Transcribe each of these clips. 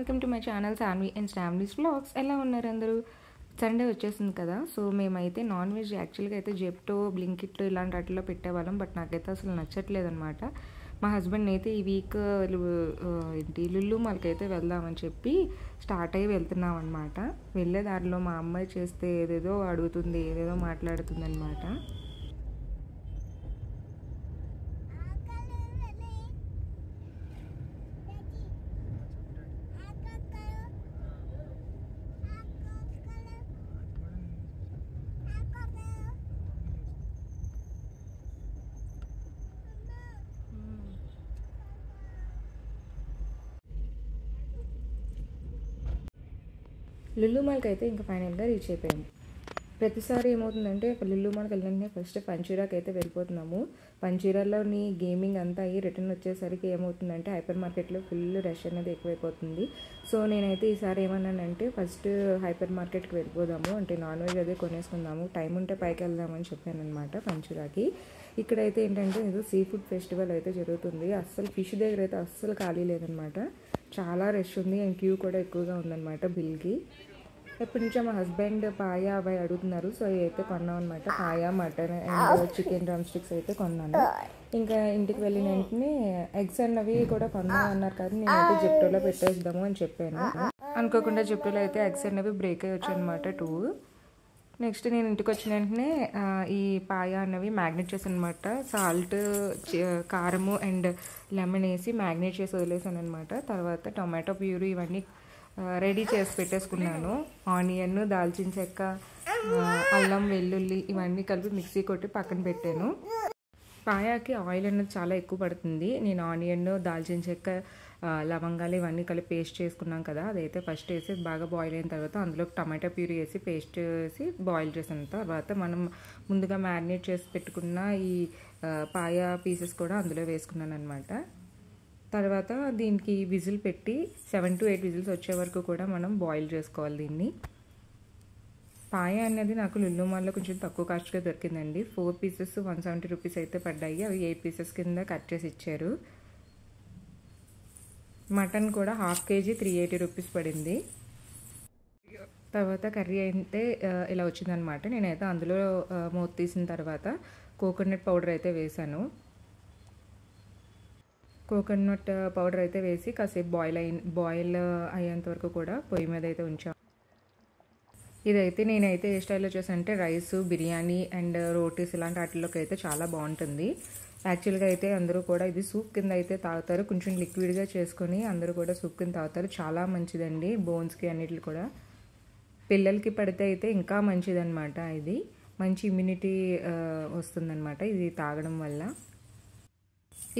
Welcome to my channel Shanvi and families vlogs. ఎలా ఉన్నారు అందరూ? సండే వచ్చేసింది కదా, సో మేమైతే నాన్ వెజ్ యాక్చువల్గా అయితే జెప్టో, బ్లింకిట్ ఇలాంటి వాటిలో పెట్టేవాళ్ళం. బట్ నాకైతే అసలు నచ్చట్లేదు అనమాట. మా హస్బెండ్ అయితే ఈ వీక్ ఏంటి లుల్లు మాల్కైతే వెళ్దామని చెప్పి స్టార్ట్ అయ్యి వెళ్తున్నాం అనమాట. వెళ్ళే దారిలో మా అమ్మాయి చేస్తే ఏదేదో అడుగుతుంది, ఏదేదో మాట్లాడుతుంది అనమాట. లుల్లు మాల్కి అయితే ఇంకా ఫైనల్గా రీచ్ అయిపోయాము. ప్రతిసారి ఏమవుతుందంటే లుల్లు మాల్కి వెళ్ళిన ఫస్ట్ పంచీరాకి అయితే వెళ్ళిపోతున్నాము. పంచీరాలోని గేమింగ్ అంతా అయ్యి రిటర్న్ వచ్చేసరికి ఏమవుతుందంటే హైపర్ మార్కెట్లో ఫుల్ రష్ అనేది ఎక్కువైపోతుంది. సో నేనైతే ఈసారి ఏమన్నానంటే ఫస్ట్ హైపర్ మార్కెట్కి వెళ్ళిపోదాము, అంటే నాన్ వెజ్ అదే కొనేసుకుందాము, టైం ఉంటే పైకి వెళ్దామని చెప్పాను అనమాట పంచీరాకి. ఇక్కడైతే ఏంటంటే ఏదో సీ ఫుడ్ ఫెస్టివల్ అయితే జరుగుతుంది. అస్సలు ఫిష్ దగ్గర అయితే అస్సలు ఖాళీ లేదనమాట. చాలా రష్ ఉంది అండ్ క్యూ కూడా ఎక్కువగా ఉందన్నమాట బిల్కి. ఎప్పటి నుంచో మా హస్బెండ్ పాయా అవి అడుగుతున్నారు. సో అయితే కొన్నాం అనమాట. Paya, mutton and chicken drum sticks అయితే కొన్నాను. ఇంకా ఇంటికి వెళ్ళిన వెంటనే ఎగ్స్ అన్నవి కూడా కొన్నాం అన్నారు కదా, నేనైతే జెప్టోలో పెట్టేద్దాము అని చెప్పాను. అనుకోకుండా జెప్టోలో అయితే ఎగ్స్ అన్నవి బ్రేక్ అయ్యి వచ్చాయి అనమాట 2. నెక్స్ట్ నేను ఇంటికి వచ్చిన వెంటనే ఈ పాయా అన్నవి మ్యాగ్నేట్ చేశాను అనమాట. సాల్ట్, కారము అండ్ లెమన్ వేసి మ్యాగ్నేట్ చేసి వదిలేసాను అనమాట. తర్వాత టొమాటో ప్యూరీ ఇవన్నీ రెడీ చేసి పెట్టేసుకున్నాను. ఆనియన్, దాల్చిన చెక్క, అల్లం, వెల్లుల్లి ఇవన్నీ కలిపి మిక్సీ కొట్టి పక్కన పెట్టాను. పాయాకి ఆయిల్ అనేది చాలా ఎక్కువ పడుతుంది. నేను ఆనియన్, దాల్చిన చెక్క, లవంగాలు ఇవన్నీ కలిపి పేస్ట్ చేసుకున్నాం కదా, అదైతే ఫస్ట్ వేసి బాగా బాయిల్ అయిన తర్వాత అందులో టమాటా ప్యూరీ వేసి పేస్ట్ వేసి బాయిల్ చేసిన తర్వాత మనం ముందుగా మ్యారినేట్ చేసి పెట్టుకున్న ఈ పాయా పీసెస్ కూడా అందులో వేసుకున్నాను అనమాట. తర్వాత దీనికి విజిల్ పెట్టి 7 to 8 విజిల్స్ వచ్చే వరకు కూడా మనం బాయిల్ చేసుకోవాలి దీన్ని. పాయ అనేది నాకు లుల్లు మాల్లో కొంచెం తక్కువ కాస్ట్గా దొరికిందండి. 4 పీసెస్ 170 రూపీస్ అయితే పడ్డాయి. అవి 8 పీసెస్ కింద కట్ చేసి ఇచ్చారు. మటన్ కూడా 1/2 kg 380 రూపీస్ పడింది. తర్వాత కర్రీ అయితే ఇలా వచ్చిందనమాట. నేనైతే అందులో మూత తీసిన తర్వాత కోకోనట్ పౌడర్ అయితే వేసాను. కోకోనట్ పౌడర్ అయితే వేసి కాసేపు బాయిల్ అయ్యేంత వరకు కూడా పొయ్యి మీద అయితే ఉంచాను. ఇదైతే నేనైతే ఏ స్టైల్లో చేసాను అంటే రైస్, బిర్యానీ అండ్ రోటీస్ ఇలాంటి వాటిలోకి అయితే చాలా బాగుంటుంది. యాక్చువల్గా అయితే అందరూ కూడా ఇది సూప్ కింద అయితే తాగుతారు. కొంచెం లిక్విడ్గా చేసుకొని అందరూ కూడా సూప్ కింద తాగుతారు. చాలా మంచిదండి బోన్స్కి అన్నిటికి కూడా. పిల్లలకి పడితే అయితే ఇంకా మంచిదన్నమాట. ఇది మంచి ఇమ్యూనిటీ వస్తుందన్నమాట ఇది తాగడం వల్ల.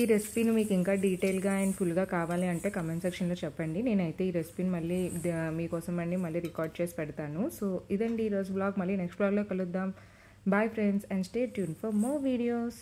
ఈ రెసిపీని మీకు ఇంకా డీటెయిల్గా అండ్ ఫుల్గా కావాలి అంటే కమెంట్ సెక్షన్లో చెప్పండి. నేనైతే ఈ రెసిపీని మళ్ళీ మీకోసం మళ్ళీ రికార్డ్ చేసి పెడతాను. సో ఇదండి ఈరోజు బ్లాగ్. మళ్ళీ నెక్స్ట్ బ్లాగ్లో కలుద్దాం. Bye friends and stay tune for more videos.